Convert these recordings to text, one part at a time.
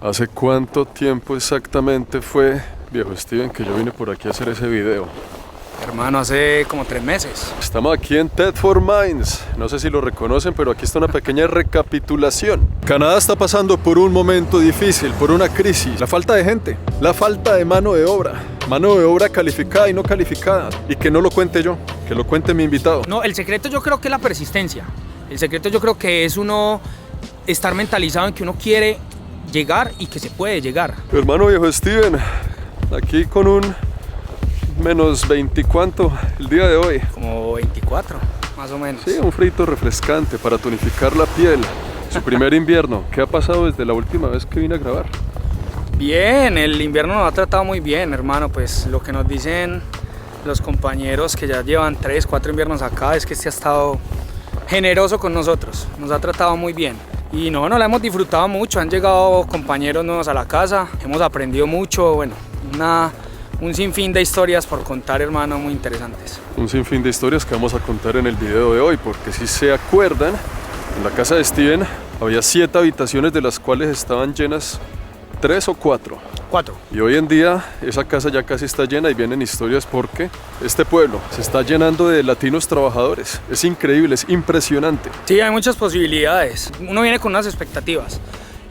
¿Hace cuánto tiempo exactamente fue, viejo Steven, que yo vine por aquí a hacer ese video? Hermano, hace como 3 meses. Estamos aquí en TED for Minds. No sé si lo reconocen, pero aquí está una pequeña recapitulación. Canadá está pasando por un momento difícil, por una crisis. La falta de gente, la falta de mano de obra calificada y no calificada. Y que no lo cuente yo, que lo cuente mi invitado. No, el secreto yo creo que es la persistencia. El secreto yo creo que es uno estar mentalizado en que uno quiere llegar y que se puede llegar. Hermano viejo Steven, aquí con un menos 20 cuánto el día de hoy. Como 24, más o menos. Sí, un frito refrescante para tonificar la piel. Su primer invierno. ¿Qué ha pasado desde la última vez que vine a grabar? Bien, el invierno nos ha tratado muy bien, hermano. Pues lo que nos dicen los compañeros que ya llevan 3, 4 inviernos acá es que este ha estado generoso con nosotros. Nos ha tratado muy bien. Y no la hemos disfrutado mucho. Han llegado compañeros nuevos a la casa. Hemos aprendido mucho. Bueno, un sinfín de historias por contar, hermano, muy interesantes. Un sinfín de historias que vamos a contar en el video de hoy, porque si se acuerdan, en la casa de Steven había 7 habitaciones, de las cuales estaban llenas 3 o 4. 4. Y hoy en día esa casa ya casi está llena y vienen historias porque este pueblo se está llenando de latinos trabajadores. Es increíble, es impresionante. Sí, hay muchas posibilidades. Uno viene con unas expectativas.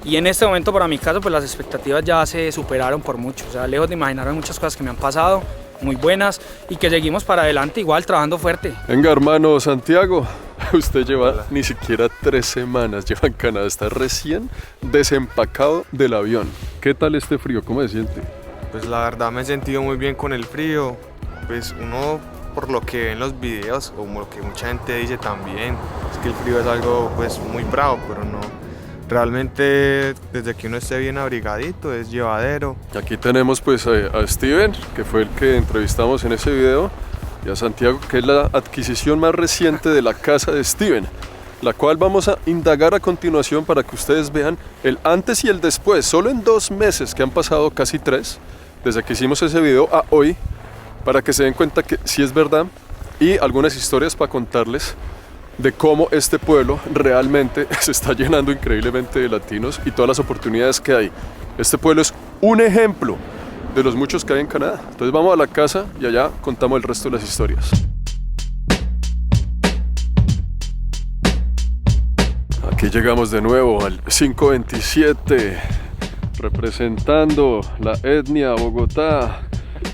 Y en este momento, para mi caso, pues las expectativas ya se superaron por mucho. O sea, lejos de imaginarme muchas cosas que me han pasado, muy buenas, y que seguimos para adelante igual, trabajando fuerte. Venga, hermano Santiago, usted lleva ni siquiera 3 semanas, lleva en Canadá, está recién desempacado del avión. ¿Qué tal este frío? ¿Cómo se siente? Pues la verdad me he sentido muy bien con el frío. Pues uno, por lo que ve en los videos, o como lo que mucha gente dice también, es que el frío es algo pues muy bravo, pero no. Realmente, desde que uno esté bien abrigadito, es llevadero. Aquí tenemos pues a Steven, que fue el que entrevistamos en ese video, y a Santiago, que es la adquisición más reciente de la casa de Steven, la cual vamos a indagar a continuación para que ustedes vean el antes y el después, solo en 2 meses, que han pasado casi 3, desde que hicimos ese video a hoy, para que se den cuenta que sí es verdad, y algunas historias para contarles de cómo este pueblo realmente se está llenando increíblemente de latinos y todas las oportunidades que hay. Este pueblo es un ejemplo de los muchos que hay en Canadá. Entonces vamos a la casa y allá contamos el resto de las historias. Aquí llegamos de nuevo al 527, representando la etnia Bogotá.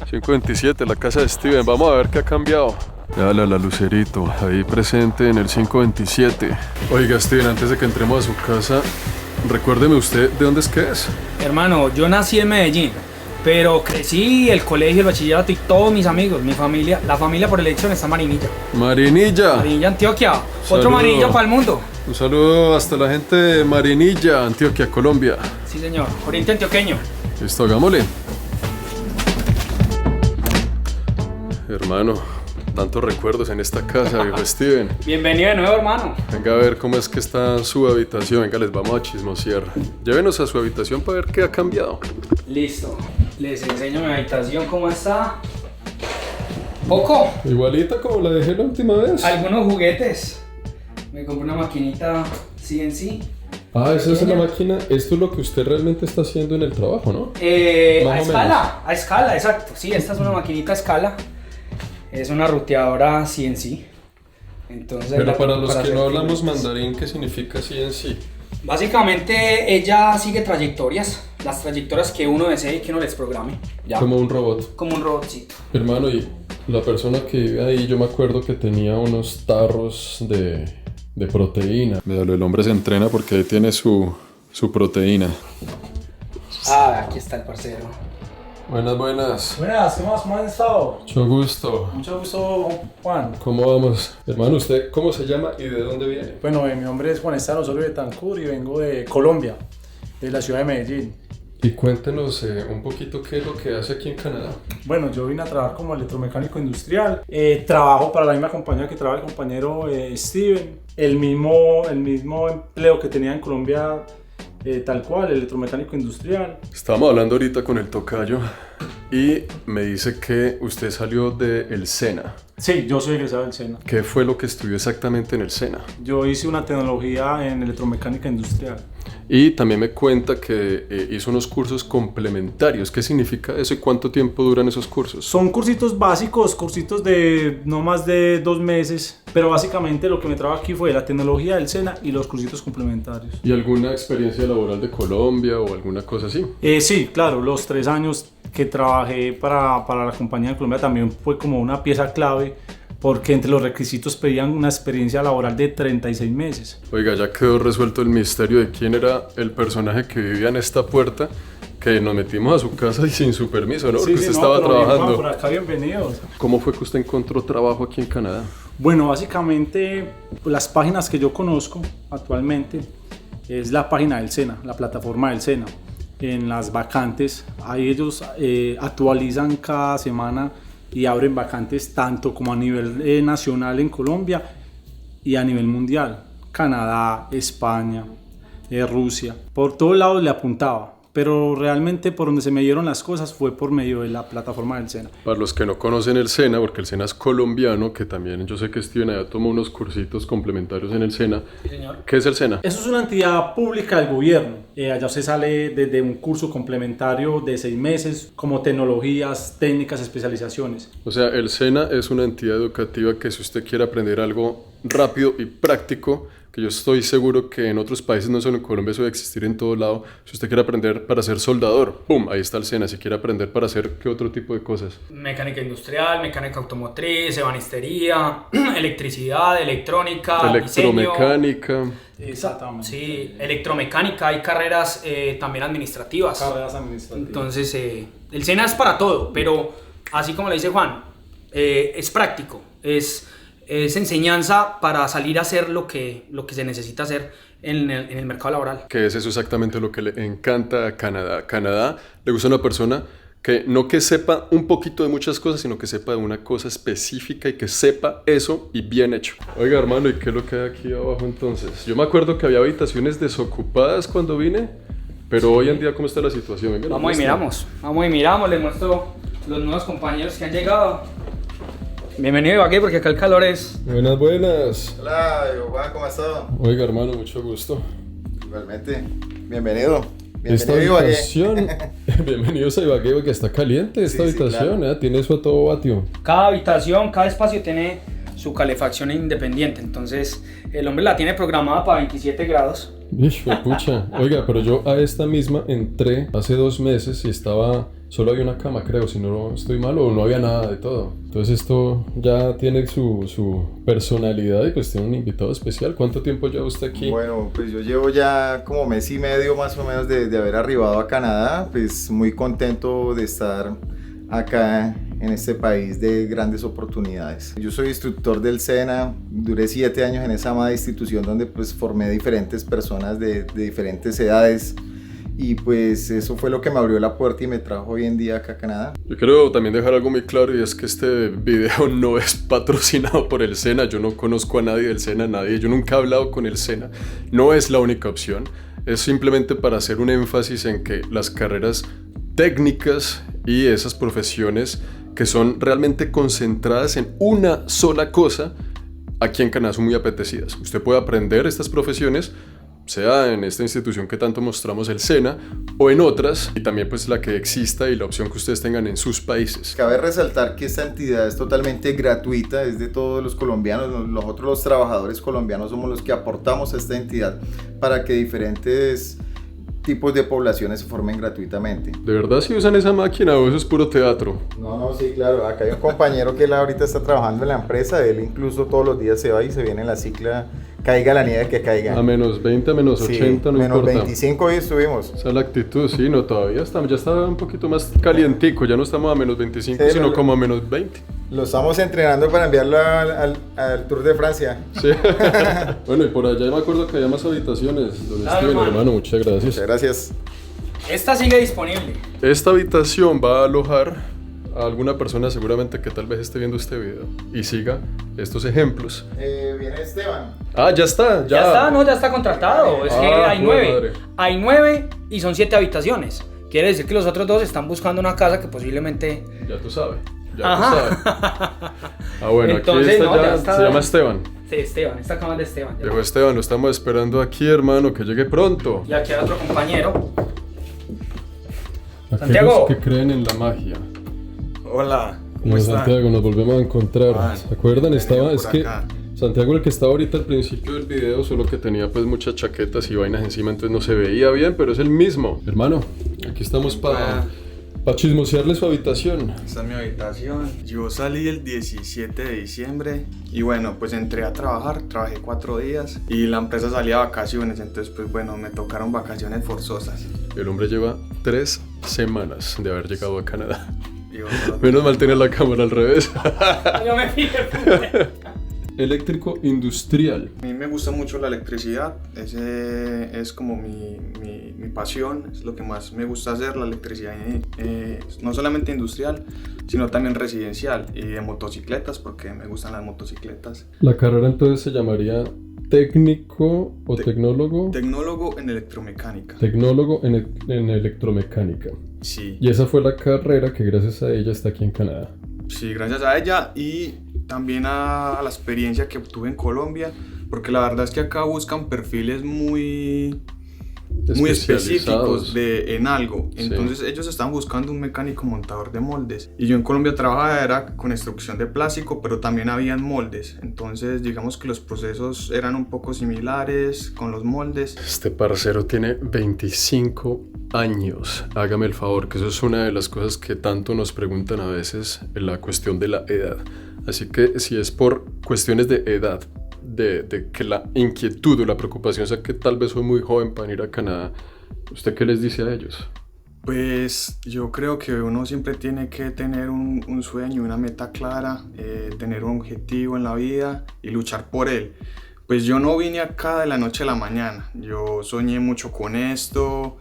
527, la casa de Steven. Vamos a ver qué ha cambiado. Dale a la Lucerito, ahí presente en el 527. Oiga, Steven, antes de que entremos a su casa, recuérdeme usted, ¿de dónde es que es? Hermano, yo nací en Medellín, pero crecí, el colegio, el bachillerato y todos mis amigos, mi familia, la familia por elección está en Marinilla. Marinilla. Marinilla, Antioquia. Saludo. Otro Marinilla para el mundo. Un saludo hasta la gente de Marinilla, Antioquia, Colombia. Sí, señor. Oriente antioqueño. Listo, hagámosle. Hermano, tantos recuerdos en esta casa, viejo Steven. Bienvenido de nuevo, hermano. Venga a ver cómo es que está su habitación. Venga, les vamos a chismosear. Llévenos a su habitación para ver qué ha cambiado. Listo. Les enseño mi habitación cómo está. Poco. Igualita como la dejé la última vez. Algunos juguetes. Me compré una maquinita CNC. Ah, esa es la máquina. Esto es lo que usted realmente está haciendo en el trabajo, ¿no? A escala, exacto. Sí, esta es una maquinita a escala. Es una ruteadora CNC. Entonces, pero para los que no hablamos mandarín, ¿qué significa CNC? Básicamente ella sigue trayectorias, las trayectorias que uno desee y que uno les programe. ¿Ya? Como un robot. Como un robotcito. Hermano, y la persona que vive ahí, yo me acuerdo que tenía unos tarros de proteína. Véalo, el hombre se entrena porque ahí tiene su proteína. Ah, aquí está el parcero. Buenas, buenas. Buenas, ¿qué más? ¿Cómo han estado? Mucho gusto. Mucho gusto, Juan. ¿Cómo vamos? Hermano, ¿usted cómo se llama y de dónde viene? Bueno, mi nombre es Juan Esteban Osorio Betancur y vengo de Colombia, de la ciudad de Medellín. Y cuéntenos un poquito qué es lo que hace aquí en Canadá. Bueno, yo vine a trabajar como electromecánico industrial. Trabajo para la misma compañía que trabaja el compañero Steven. El mismo empleo que tenía en Colombia tal cual, electromecánico industrial. Estábamos hablando ahorita con el tocayo y me dice que usted salió del SENA. Sí, yo soy egresado del SENA. ¿Qué fue lo que estudió exactamente en el SENA? Yo hice una tecnología en electromecánica industrial. Y también me cuenta que hizo unos cursos complementarios. ¿Qué significa eso y cuánto tiempo duran esos cursos? Son cursitos básicos, cursitos de no más de 2 meses, pero básicamente lo que me trajo aquí fue la tecnología del SENA y los cursitos complementarios. ¿Y alguna experiencia laboral de Colombia o alguna cosa así? Sí, claro, los 3 años que trabajé para la compañía de Colombia también fue como una pieza clave, porque entre los requisitos pedían una experiencia laboral de 36 meses. Oiga, ya quedó resuelto el misterio de quién era el personaje que vivía en esta puerta, que nos metimos a su casa y sin su permiso, ¿no? Porque usted estaba trabajando. Por acá, bienvenidos. ¿Cómo fue que usted encontró trabajo aquí en Canadá? Bueno, básicamente las páginas que yo conozco actualmente es la página del SENA, la plataforma del SENA. En las vacantes, ahí ellos actualizan cada semana y abren vacantes tanto como a nivel nacional en Colombia y a nivel mundial. Canadá, España, Rusia, por todos lados le apuntaba, pero realmente por donde se me dieron las cosas fue por medio de la plataforma del SENA. Para los que no conocen el SENA, porque el SENA es colombiano, que también yo sé que Steven allá tomó unos cursitos complementarios en el SENA. Sí, señor. ¿Qué es el SENA? Eso es una entidad pública del gobierno. Allá se sale desde un curso complementario de 6 meses, como tecnologías, técnicas, especializaciones. O sea, el SENA es una entidad educativa que si usted quiere aprender algo rápido y práctico, que yo estoy seguro que en otros países, no solo en Colombia, eso debe existir en todo lado. Si usted quiere aprender para ser soldador, ¡pum!, ahí está el SENA. Si quiere aprender para hacer, ¿qué otro tipo de cosas? Mecánica industrial, mecánica automotriz, ebanistería, electricidad, electrónica, electromecánica. diseño. Exactamente. Sí, electromecánica, hay carreras también administrativas. Carreras administrativas. Entonces, el SENA es para todo, pero así como le dice Juan, es práctico, es enseñanza para salir a hacer lo que se necesita hacer en el mercado laboral. Que es eso exactamente lo que le encanta a Canadá. Canadá le gusta una persona que no que sepa un poquito de muchas cosas, sino que sepa de una cosa específica y que sepa eso y bien hecho. Oiga, hermano, ¿y qué es lo que hay aquí abajo entonces? Yo me acuerdo que había habitaciones desocupadas cuando vine, pero sí. Hoy en día, ¿cómo está la situación? Venga, vamos y miramos, les muestro los nuevos compañeros que han llegado. Bienvenido Ibagué, porque acá el calor es... Buenas. Hola, Juan, ¿cómo estás? Oiga, hermano, mucho gusto. Igualmente, bienvenido. Esta habitación, bienvenidos a Ibagué, que está caliente esta habitación, claro. Tiene eso a todo vatio. Cada habitación, cada espacio tiene su calefacción independiente, entonces el hombre la tiene programada para 27 grados. Pucha. Oiga, pero yo a esta misma entré hace 2 meses y solo había una cama, creo, si no estoy mal, o no había nada de todo. Entonces esto ya tiene su personalidad y pues tiene un invitado especial. ¿Cuánto tiempo lleva usted aquí? Bueno, pues yo llevo ya como mes y medio más o menos de haber arribado a Canadá. Pues muy contento de estar acá en este país de grandes oportunidades. Yo soy instructor del SENA, duré 7 años en esa amada institución donde pues formé diferentes personas de diferentes edades. Y pues eso fue lo que me abrió la puerta y me trajo hoy en día acá a Canadá. Yo quiero también dejar algo muy claro, y es que este video no es patrocinado por el SENA. Yo no conozco a nadie del SENA, yo nunca he hablado con el SENA. No es la única opción. Es simplemente para hacer un énfasis en que las carreras técnicas y esas profesiones que son realmente concentradas en una sola cosa, aquí en Canadá son muy apetecidas. Usted puede aprender estas profesiones, sea en esta institución que tanto mostramos, el SENA, o en otras, y también pues la que exista y la opción que ustedes tengan en sus países. Cabe resaltar que esta entidad es totalmente gratuita, es de todos los colombianos. Nosotros los trabajadores colombianos somos los que aportamos a esta entidad para que diferentes tipos de poblaciones se formen gratuitamente. ¿De verdad si usan esa máquina o eso es puro teatro? No, sí, claro. Acá hay un compañero que él ahorita está trabajando en la empresa. Él incluso todos los días se va y se viene en la cicla, caiga la nieve que caiga. A menos 20, a menos 80, no menos importa. Menos 25 hoy estuvimos. Esa es la actitud, sí, no, todavía ya está un poquito más calientico. Ya no estamos a menos 25, sí, sino como a menos 20. Lo estamos entrenando para enviarlo al Tour de Francia. Sí. Bueno, y por allá me acuerdo que había más habitaciones. Donde estoy, hermano, muchas gracias. Muchas gracias. Esta sigue disponible. Esta habitación va a alojar a alguna persona seguramente que tal vez esté viendo este video y siga estos ejemplos. Viene Esteban. Ah, ya está. Ya está, no, ya está contratado. Es que hay joder, 9. madre. Hay 9 y son 7 habitaciones. Quiere decir que los otros 2 están buscando una casa que posiblemente... Ya tú sabes. Ajá. Bueno, Entonces, aquí está no, ya, ya está. se llama Esteban. Sí, Esteban, esta cama es de Esteban. ya. Dijo Esteban, lo estamos esperando aquí, hermano, que llegue pronto. Y aquí hay otro compañero. Aquellos Santiago. que creen en la magia. Hola, ¿cómo No, están? Santiago, nos volvemos a encontrar. Ah, ¿Se acuerdan? bienvenido Es por que acá. Santiago, el que estaba ahorita al principio del video, solo que tenía pues muchas chaquetas y vainas encima, entonces no se veía bien, pero es el mismo. Hermano, aquí estamos para chismosearle su habitación. Esta es mi habitación. Yo salí el 17 de diciembre y bueno, pues entré a trabajar, trabajé 4 días y la empresa salía a vacaciones, entonces pues bueno, me tocaron vacaciones forzosas. El hombre lleva 3 semanas de haber llegado a Canadá. Y bueno, Menos mal tener la cámara al revés. Yo me fijé. Eléctrico industrial. a mí me gusta mucho la electricidad, ese es como mi pasión, es lo que más me gusta hacer, la electricidad no solamente industrial, sino también residencial y de motocicletas porque me gustan las motocicletas. La carrera entonces se llamaría técnico o tecnólogo. Tecnólogo en electromecánica. Tecnólogo en electromecánica. Sí. Y esa fue la carrera que gracias a ella está aquí en Canadá. Sí, gracias a ella y también a la experiencia que obtuve en Colombia, porque la verdad es que acá buscan perfiles muy específicos en algo. Entonces ellos están buscando un mecánico montador de moldes. Y yo en Colombia trabajaba era con extrusión de plástico, pero también habían moldes. Entonces digamos que los procesos eran un poco similares con los moldes. Este parcero tiene 25 años. Hágame el favor, que eso es una de las cosas que tanto nos preguntan a veces en la cuestión de la edad. Así que si es por cuestiones de edad, de que la inquietud o la preocupación sea que tal vez soy muy joven para ir a Canadá, ¿usted qué les dice a ellos? Pues yo creo que uno siempre tiene que tener un sueño, una meta clara, tener un objetivo en la vida y luchar por él. Pues yo no vine acá de la noche a la mañana, yo soñé mucho con esto,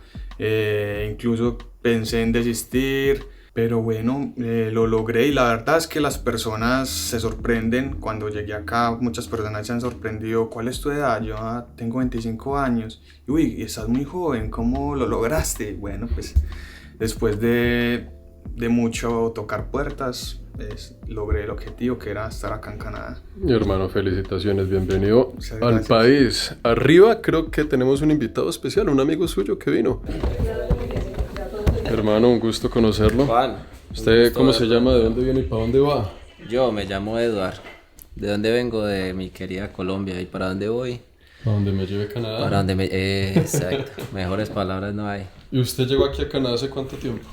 incluso pensé en desistir, pero bueno, lo logré y la verdad es que las personas se sorprenden. Cuando llegué acá, muchas personas se han sorprendido. ¿Cuál es tu edad? Yo tengo 25 años. Y, uy, estás muy joven, ¿cómo lo lograste? Bueno, pues después de mucho tocar puertas, logré el objetivo que era estar acá en Canadá. Mi hermano, felicitaciones, bienvenido Muchas al gracias. país. Arriba creo que tenemos un invitado especial, un amigo suyo que vino. Hermano, un gusto conocerlo. Juan. ¿Usted cómo se llama? ¿De dónde viene y para dónde va? Yo me llamo Eduard. ¿De dónde vengo? De mi querida Colombia. ¿Y para dónde voy? ¿Para dónde me lleve Canadá? Para dónde me... exacto. Mejores palabras no hay. ¿Y usted llegó aquí a Canadá hace cuánto tiempo?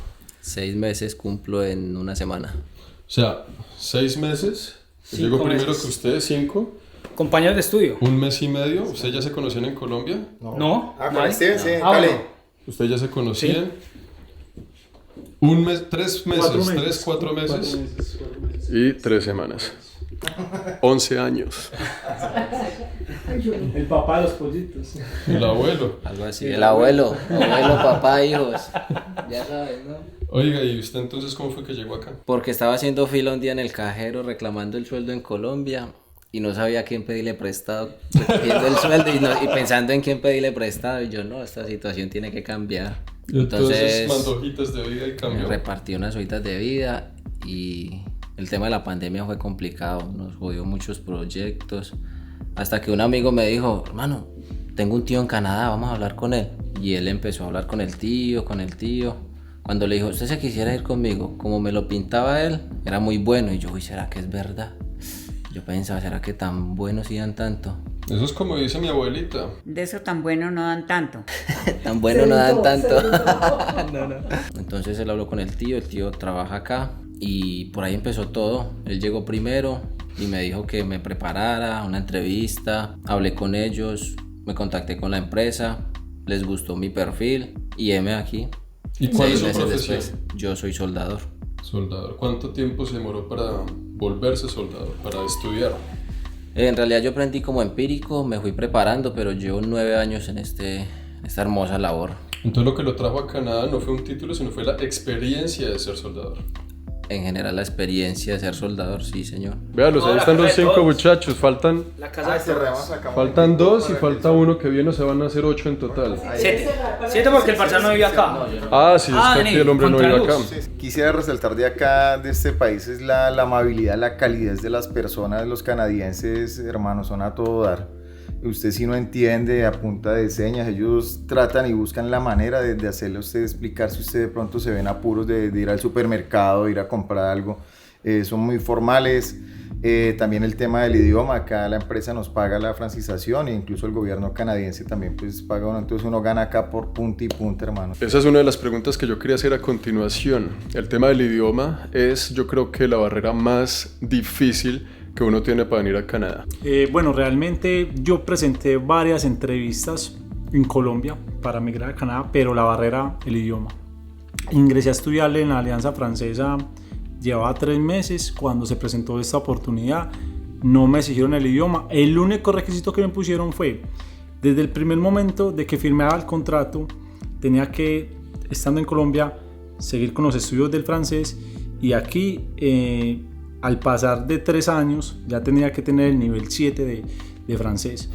6 meses cumplo en una semana. O sea, 6 meses. Yo 5 llego primero meses. que usted, 5. Compañeros de estudio. Un mes y medio. ¿Ustedes ya se conocían en Colombia? No. Ah, ¿no con hay? Steven, sí, Ah, Cali. bueno. ¿Ustedes ya se conocían? Un mes, 3 meses, 4 meses. 3, 4 meses. 4 meses, 4 meses. Y 3 semanas. 11 años. El papá de los pollitos. El abuelo. Algo así. El abuelo, papá, hijos. Ya sabes, ¿no? Oiga, ¿y usted entonces cómo fue que llegó acá? Porque estaba haciendo fila un día en el cajero reclamando el sueldo en Colombia y no sabía a quién pedirle prestado, recogiendo el sueldo y pensando en quién pedirle prestado. Y yo, no, esta situación tiene que cambiar. Entonces mandó hojitas de vida y Me cambió. repartí unas hojitas de vida y el tema de la pandemia fue complicado, nos jodió muchos proyectos, hasta que un amigo me dijo, hermano, tengo un tío en Canadá, vamos a hablar con él. Y él empezó a hablar con el tío. Cuando le dijo, ¿usted se quisiera ir conmigo? Como me lo pintaba él, era muy bueno. Y yo, uy, ¿será que es verdad? Yo pensaba, ¿será que tan buenos y dan tanto? Eso es como dice mi abuelita. De eso tan bueno no dan tanto. Tan bueno no dan tanto. No. Entonces él habló con el tío trabaja acá y por ahí empezó todo. Él llegó primero y me dijo que me preparara una entrevista, hablé con ellos, me contacté con la empresa, les gustó mi perfil y heme aquí. ¿Y cuál es 6 su meses profesión? después, yo soy soldador. Soldador. ¿Cuánto tiempo se demoró para volverse soldador, para estudiar? En realidad yo aprendí como empírico, me fui preparando, pero llevo 9 años en esta hermosa labor. Entonces lo que lo trajo a Canadá no fue un título, sino fue la experiencia de ser soldador. en general la experiencia de ser soldador, sí señor. Véalos, ahí la están los casa de 5 todos. muchachos, faltan La casa de cerramos acá. faltan 2 y falta 1 que viene, o sea, van a ser 8 en total. 7 porque el parcial no vive acá. Ah, sí, es que aquí Dani, el hombre no vive acá. contraluz. Quisiera resaltar de acá, de este país, es la amabilidad, la calidez de las personas, los canadienses, hermanos, son a todo dar. Usted si no entiende a punta de señas, ellos tratan y buscan la manera de hacerle a usted explicar si usted de pronto se ven apuros de ir al supermercado, de ir a comprar algo. Son muy formales. También el tema del idioma, acá la empresa nos paga la francización e incluso el gobierno canadiense también pues paga uno, entonces uno gana acá por punta y punta, hermano. Esa es una de las preguntas que yo quería hacer a continuación. El tema del idioma es, yo creo que la barrera más difícil que uno tiene para venir a Canadá. Bueno, realmente yo presenté varias entrevistas en Colombia para migrar a Canadá, pero la barrera, el idioma. Ingresé a estudiar en la Alianza Francesa, llevaba 3 meses, cuando se presentó esta oportunidad no me exigieron el idioma. El único requisito que me pusieron fue, desde el primer momento de que firmaba el contrato, tenía que, estando en Colombia, seguir con los estudios del francés, y aquí al pasar de 3 años ya tenía que tener el nivel 7 de francés.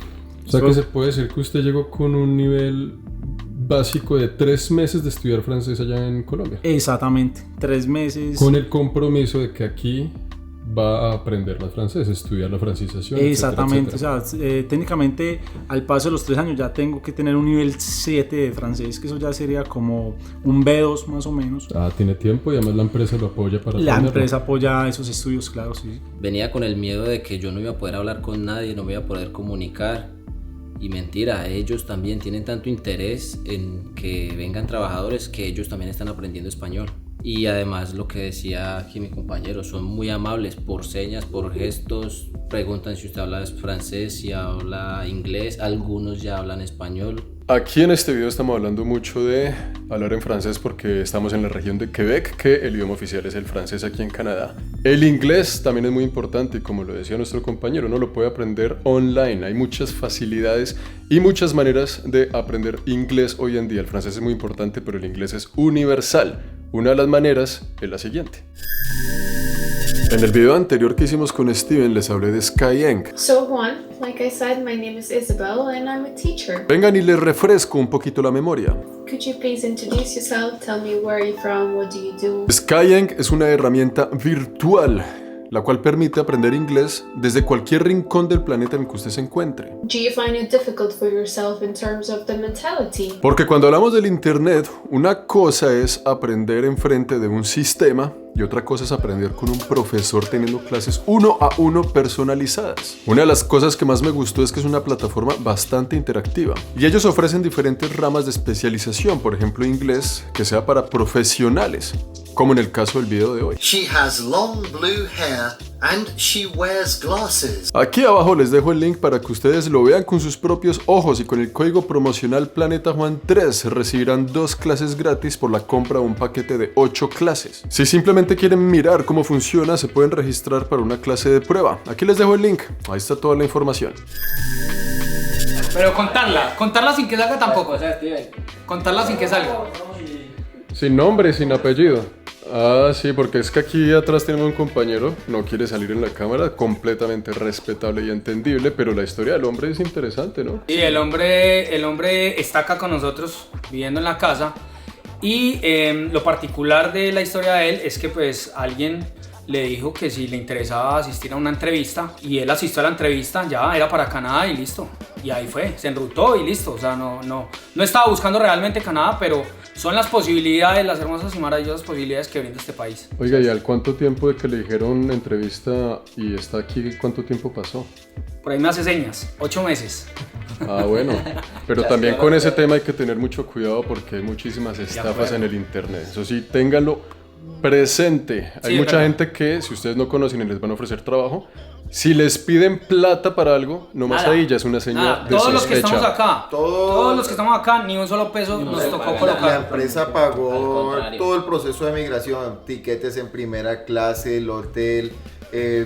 O sea que se puede decir que usted llegó con un nivel básico de 3 meses de estudiar francés allá en Colombia. Exactamente, 3 meses. Con el compromiso de que aquí va a aprender más francés, estudiar la francización. Exactamente, etcétera, etcétera. o sea, técnicamente al paso de los 3 años ya tengo que tener un nivel 7 de francés, que eso ya sería como un B2 más o menos. Ah, tiene tiempo y además la empresa lo apoya para La aprenderlo. empresa apoya esos estudios, claro, sí. Venía con el miedo de que yo no iba a poder hablar con nadie, no me iba a poder comunicar. Y mentira, ellos también tienen tanto interés en que vengan trabajadores que ellos también están aprendiendo español. Y además lo que decía aquí mi compañero, son muy amables por señas, por gestos, preguntan si usted habla francés, si habla inglés, algunos ya hablan español. Aquí en este video estamos hablando mucho de hablar en francés porque estamos en la región de Quebec, que el idioma oficial es el francés aquí en Canadá. El inglés también es muy importante y como lo decía nuestro compañero, uno lo puede aprender online. Hay muchas facilidades y muchas maneras de aprender inglés hoy en día. El francés es muy importante, pero el inglés es universal. Una de las maneras es la siguiente. En el video anterior que hicimos con Steven les hablé de Skyeng. So Juan, like I said, my name is Isabel and I'm a teacher. Vengan y les refresco un poquito la memoria. Could you please introduce yourself? Tell me where you're from, what do you do? Skyeng es una herramienta virtual, la cual permite aprender inglés desde cualquier rincón del planeta en el que usted se encuentre. Do you find it difficult for yourself in terms of the mentality? Porque cuando hablamos del internet, una cosa es aprender enfrente de un sistema y otra cosa es aprender con un profesor teniendo clases 1 a 1 personalizadas. Una de las cosas que más me gustó es que es una plataforma bastante interactiva y ellos ofrecen diferentes ramas de especialización, por ejemplo inglés, que sea para profesionales, como en el caso del video de hoy. She has long blue hair and she wears glasses. Aquí abajo les dejo el link para que ustedes lo vean con sus propios ojos y con el código promocional Planeta Juan 3 recibirán 2 clases gratis por la compra de un paquete de 8 clases. Si simplemente quieren mirar cómo funciona, se pueden registrar para una clase de prueba. Aquí les dejo el link, ahí está toda la información. Pero contarla sin que salga tampoco. Contarla sin que salga. Sin nombre, sin apellido. Ah, sí, porque es que aquí atrás tenemos un compañero, no quiere salir en la cámara, completamente respetable y entendible, pero la historia del hombre es interesante, ¿no? Y el hombre está acá con nosotros, viviendo en la casa. Y lo particular de la historia de él es que pues alguien le dijo que si le interesaba asistir a una entrevista, y él asistió a la entrevista, ya era para Canadá y listo. Y ahí fue, se enrutó y listo. O sea, no estaba buscando realmente Canadá, pero son las posibilidades, las hermosas y maravillosas posibilidades que brinda este país. Oiga, ¿y al cuánto tiempo de que le dijeron entrevista y está aquí, cuánto tiempo pasó? Por ahí me hace señas, 8 meses. Ah, bueno, pero también con ese tema hay que tener mucho cuidado porque hay muchísimas estafas en el internet. Eso sí, ténganlo presente. Hay mucha gente que, si ustedes no conocen y les van a ofrecer trabajo, si les piden plata para algo, nomás ahí ya es una señal de todos los que sospecha. estamos acá, todos los que estamos acá, ni un solo peso nos tocó colocar. La empresa pagó todo el proceso de migración, tiquetes en primera clase, el hotel,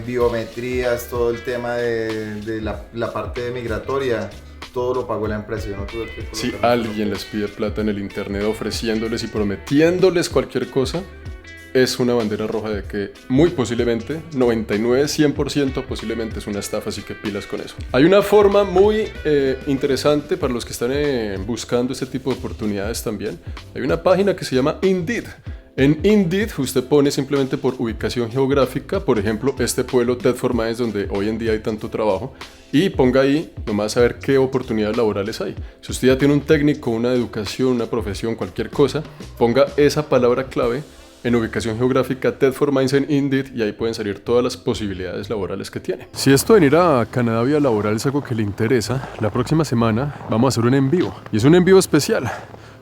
biometrías, todo el tema de la parte migratoria. Todo lo pagó la empresa, yo no tuve que colocar. Si alguien les pide plata en el internet ofreciéndoles y prometiéndoles cualquier cosa, es una bandera roja de que muy posiblemente, 99-100% posiblemente es una estafa, así que pilas con eso. Hay una forma muy interesante para los que están buscando este tipo de oportunidades también. Hay una página que se llama Indeed. En Indeed usted pone simplemente por ubicación geográfica, por ejemplo, este pueblo Thetford Mines donde hoy en día hay tanto trabajo, y ponga ahí nomás a ver qué oportunidades laborales hay. Si usted ya tiene un técnico, una educación, una profesión, cualquier cosa, ponga esa palabra clave en ubicación geográfica Thetford Mines en Indeed y ahí pueden salir todas las posibilidades laborales que tiene. Si esto de venir a Canadá vía laboral es algo que le interesa, la próxima semana vamos a hacer un en vivo, y es un en vivo especial.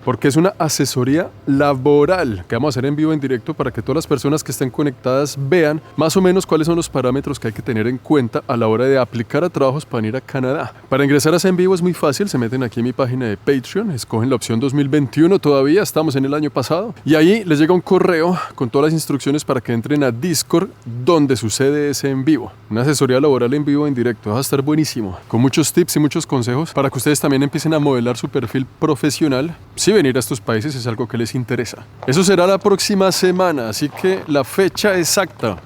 Porque es una asesoría laboral que vamos a hacer en vivo, en directo, para que todas las personas que estén conectadas vean más o menos cuáles son los parámetros que hay que tener en cuenta a la hora de aplicar a trabajos para ir a Canadá. Para ingresar a ese en vivo es muy fácil, se meten aquí en mi página de Patreon, escogen la opción 2021, todavía estamos en el año pasado, y ahí les llega un correo con todas las instrucciones para que entren a Discord, donde sucede ese en vivo. Una asesoría laboral en vivo, en directo, va a estar buenísimo, con muchos tips y muchos consejos para que ustedes también empiecen a modelar su perfil profesional. Si venir a estos países es algo que les interesa. Eso será la próxima semana, así que la fecha exacta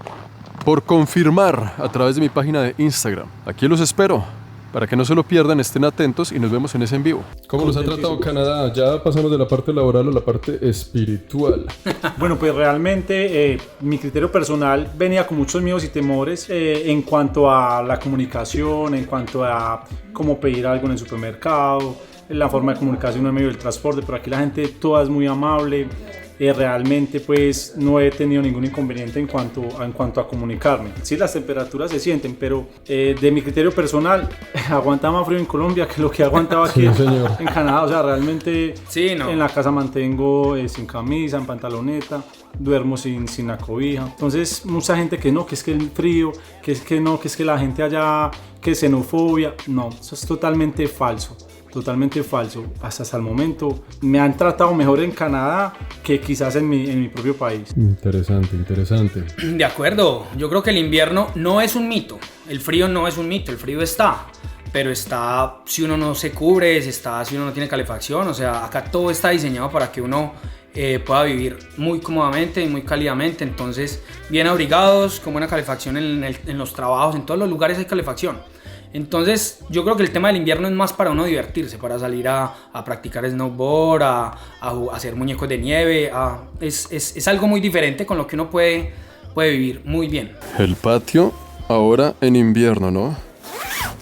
por confirmar a través de mi página de Instagram. Aquí los espero. Para que no se lo pierdan, estén atentos y nos vemos en ese en vivo. ¿Cómo los ha tratado Canadá? Ya pasamos de la parte laboral a la parte espiritual. Bueno, pues realmente mi criterio personal venía con muchos miedos y temores en cuanto a la comunicación, en cuanto a cómo pedir algo en el supermercado, la forma de comunicación en medio del transporte. Pero aquí la gente toda es muy amable. Realmente pues no he tenido ningún inconveniente en cuanto a comunicarme. Sí, las temperaturas se sienten, pero de mi criterio personal aguanta más frío en Colombia que lo que aguantaba aquí en Canadá. O sea, realmente sí, no. En la casa mantengo sin camisa, en pantaloneta, duermo sin la cobija. Entonces mucha gente que no, que es que el frío, que es que la gente allá, que es xenofobia. No, eso es totalmente falso. Totalmente falso. Hasta el momento me han tratado mejor en Canadá que quizás en mi propio país. Interesante. De acuerdo, yo creo que el invierno no es un mito, el frío no es un mito, el frío está, pero está si uno no se cubre, si uno no tiene calefacción. O sea, acá todo está diseñado para que uno pueda vivir muy cómodamente y muy cálidamente. Entonces, bien abrigados, con buena calefacción en los trabajos, en todos los lugares hay calefacción. Entonces yo creo que el tema del invierno es más para uno divertirse, para salir a practicar snowboard, a hacer muñecos de nieve. Es algo muy diferente con lo que uno puede vivir muy bien. El patio ahora en invierno, ¿no?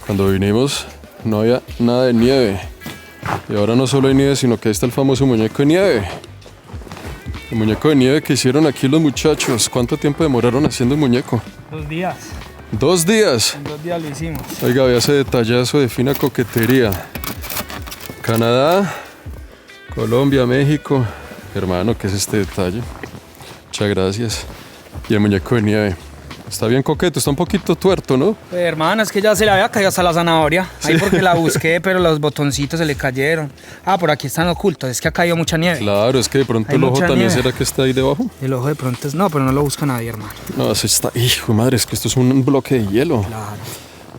Cuando vinimos no había nada de nieve. Y ahora no solo hay nieve, sino que ahí está el famoso muñeco de nieve. El muñeco de nieve que hicieron aquí los muchachos. ¿Cuánto tiempo demoraron haciendo el muñeco? 2 días. 2 días. En 2 días lo hicimos. Oiga, vea ese detallazo de fina coquetería. Canadá, Colombia, México. Hermano, ¿qué es este detalle? Muchas gracias. Y el muñeco de nieve. Está bien coqueto, está un poquito tuerto, ¿no? Pues, hermano, es que ya se le había caído hasta la zanahoria. Ahí porque la busqué, pero los botoncitos se le cayeron. Por aquí están ocultos, es que ha caído mucha nieve. Claro, es que de pronto el ojo también será que está ahí debajo. El ojo de pronto es... No, pero no lo busca nadie, hermano. No, se está... Hijo de madre, es que esto es un bloque de hielo. Claro.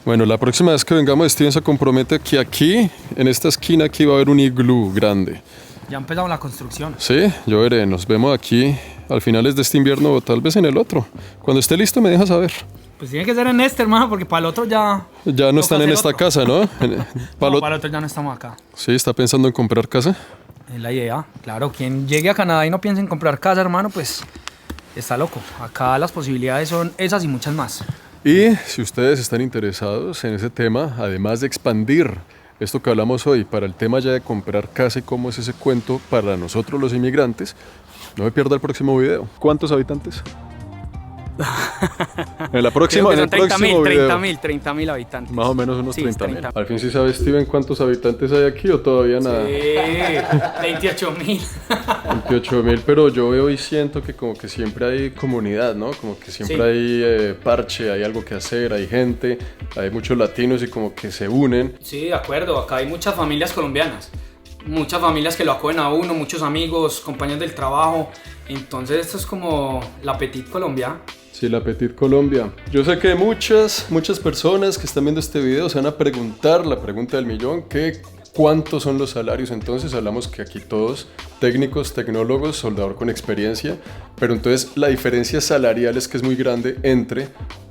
Bueno, la próxima vez que vengamos, Steven se compromete que aquí, en esta esquina, aquí va a haber un iglú grande. Ya empezamos la construcción. Sí, yo veré, nos vemos aquí al finales de este invierno o tal vez en el otro. Cuando esté listo me deja saber. Pues tiene que ser en este, hermano, porque para el otro ya... Ya no están en esta casa, ¿no? Para el otro ya no estamos acá. Sí, ¿está pensando en comprar casa? Es la idea, claro. Quien llegue a Canadá y no piense en comprar casa, hermano, pues está loco. Acá las posibilidades son esas y muchas más. Y si ustedes están interesados en ese tema, además de expandir esto que hablamos hoy para el tema ya de comprar casa y cómo es ese cuento para nosotros los inmigrantes, no me pierda el próximo video. ¿Cuántos habitantes? En la próxima, en el próximo video. 30.000 habitantes. Más o menos unos 30.000. Al fin sí sabe, Steven, ¿cuántos habitantes hay aquí o todavía nada? Sí, 28.000. 28.000, pero yo veo y siento que como que siempre hay comunidad, ¿no? Como que siempre hay parche, hay algo que hacer, hay gente, hay muchos latinos y como que se unen. Sí, de acuerdo, acá hay muchas familias colombianas. Muchas familias que lo acogen a uno, muchos amigos, compañeros del trabajo. Entonces esto es como la Petit Colombia. Sí, la Petit Colombia. Yo sé que muchas personas que están viendo este video se van a preguntar la pregunta del millón, ¿qué ¿cuántos son los salarios? Entonces hablamos que aquí todos, técnicos, tecnólogos, soldador con experiencia, pero entonces la diferencia salarial es que es muy grande entre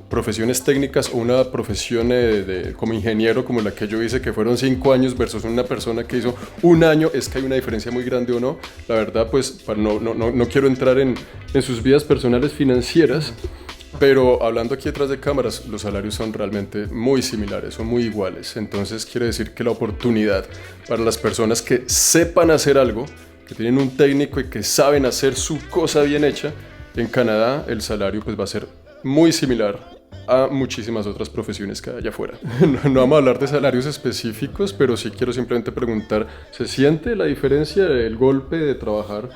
profesiones técnicas o una profesión como ingeniero como la que yo hice, que fueron 5 años versus una persona que hizo 1 año. Es que hay una diferencia muy grande o no. La verdad, pues no quiero entrar en sus vidas personales financieras, pero hablando aquí detrás de cámaras, los salarios son realmente muy similares, son muy iguales. Entonces quiere decir que la oportunidad para las personas que sepan hacer algo, que tienen un técnico y que saben hacer su cosa bien hecha, en Canadá el salario pues va a ser muy similar a muchísimas otras profesiones que hay allá afuera. No vamos a hablar de salarios específicos, pero sí quiero simplemente preguntar, ¿se siente la diferencia, el golpe de trabajar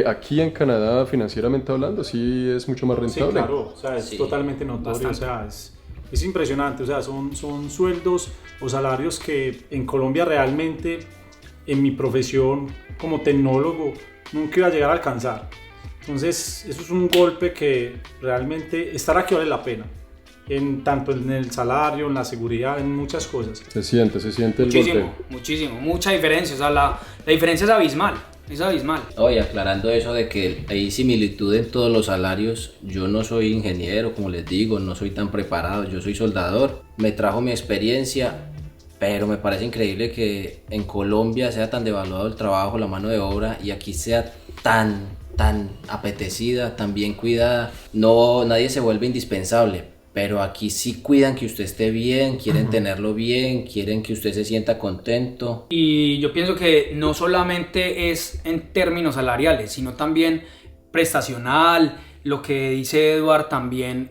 aquí en Canadá financieramente hablando? ¿Sí es mucho más rentable? Sí, claro, o sea, es totalmente notorio, bastante. O sea, es impresionante, o sea, son sueldos o salarios que en Colombia realmente, en mi profesión como tecnólogo, nunca iba a llegar a alcanzar. Entonces, eso es un golpe que realmente estar aquí vale la pena. Tanto en el salario, en la seguridad, en muchas cosas. Se siente muchísimo, el golpe. Muchísimo, mucha diferencia. O sea, la diferencia es abismal. Es abismal. Oye, aclarando eso de que hay similitud en todos los salarios, yo no soy ingeniero, como les digo, no soy tan preparado, yo soy soldador. Me trajo mi experiencia, pero me parece increíble que en Colombia sea tan devaluado el trabajo, la mano de obra, y aquí sea tan apetecida, tan bien cuidada. No, nadie se vuelve indispensable, pero aquí sí cuidan que usted esté bien, quieren tenerlo bien, quieren que usted se sienta contento. Y yo pienso que no solamente es en términos salariales, sino también prestacional, lo que dice Eduard también,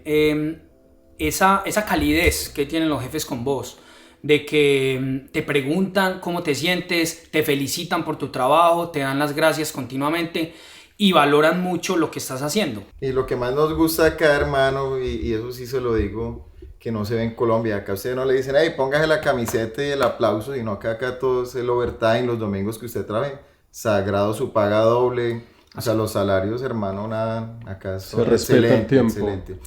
esa calidez que tienen los jefes con vos, de que te preguntan cómo te sientes, te felicitan por tu trabajo, te dan las gracias continuamente y valoran mucho lo que estás haciendo. Y lo que más nos gusta acá, hermano, y eso sí se lo digo, que no se ve en Colombia. Acá ustedes no le dicen, hey, póngase la camiseta y el aplauso, sino que acá todo es el overtime, los domingos que usted trabaje, sagrado su paga doble. O sea, los salarios, hermano, nada, acá son excelente.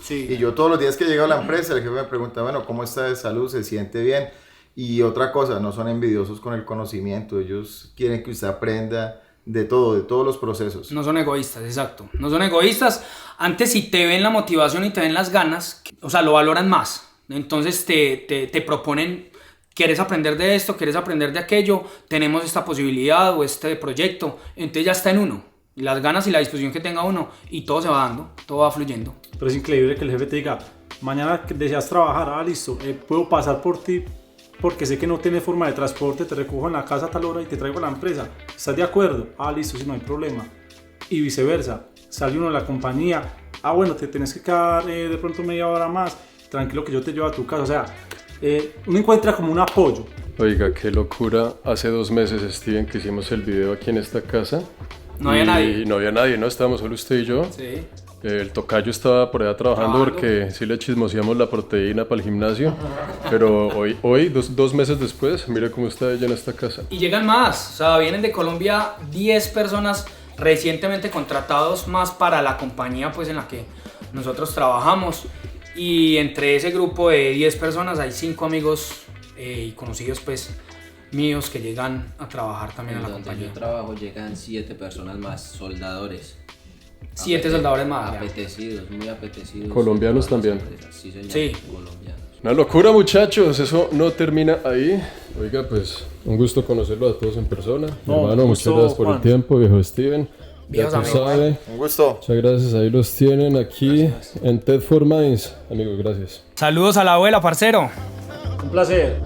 Sí. Y yo todos los días que llego a la empresa, el jefe me pregunta, bueno, ¿cómo está de salud? ¿Se siente bien? Y otra cosa, no son envidiosos con el conocimiento, ellos quieren que usted aprenda de todos los procesos. No son egoístas, exacto. No son egoístas. Antes, si te ven la motivación y te ven las ganas, o sea, lo valoran más. Entonces te proponen, ¿quieres aprender de esto? ¿Quieres aprender de aquello? Tenemos esta posibilidad o este proyecto. Entonces ya está en uno. Las ganas y la disposición que tenga uno, y todo se va dando, todo va fluyendo. Pero es increíble que el jefe te diga, mañana deseas trabajar, listo, puedo pasar por ti porque sé que no tienes forma de transporte, te recojo en la casa a tal hora y te traigo a la empresa. ¿Estás de acuerdo? Listo, sí, no hay problema. Y viceversa, sale uno de la compañía, bueno, te tienes que quedar de pronto media hora más, tranquilo que yo te llevo a tu casa. O sea, uno encuentra como un apoyo. Oiga, qué locura. Hace 2 meses, Steven, que hicimos el video aquí en esta casa. No había nadie. No había nadie, ¿no? Estábamos solo usted y yo. Sí. El tocayo estaba por allá trabajando porque sí le chismoseamos la proteína para el gimnasio. Pero hoy 2 meses después, mira cómo está ella en esta casa. Y llegan más. O sea, vienen de Colombia 10 personas recientemente contratados más para la compañía pues en la que nosotros trabajamos. Y entre ese grupo de 10 personas hay 5 amigos y conocidos pues míos que llegan a trabajar también a la compañía. Donde yo trabajo llegan 7 personas más, soldadores. 7 soldadores más. Apetecidos, muy apetecidos. Colombianos también. Sí, señor. Sí. Colombianos. Una locura, muchachos, eso no termina ahí. Oiga, pues un gusto conocerlo a todos en persona. Hermano, muchas gracias por el tiempo, viejo Steven. Ya tú sabes. Un gusto. Muchas gracias, ahí los tienen aquí en TED for Minds. Amigos, gracias. Saludos a la abuela, parcero. Un placer.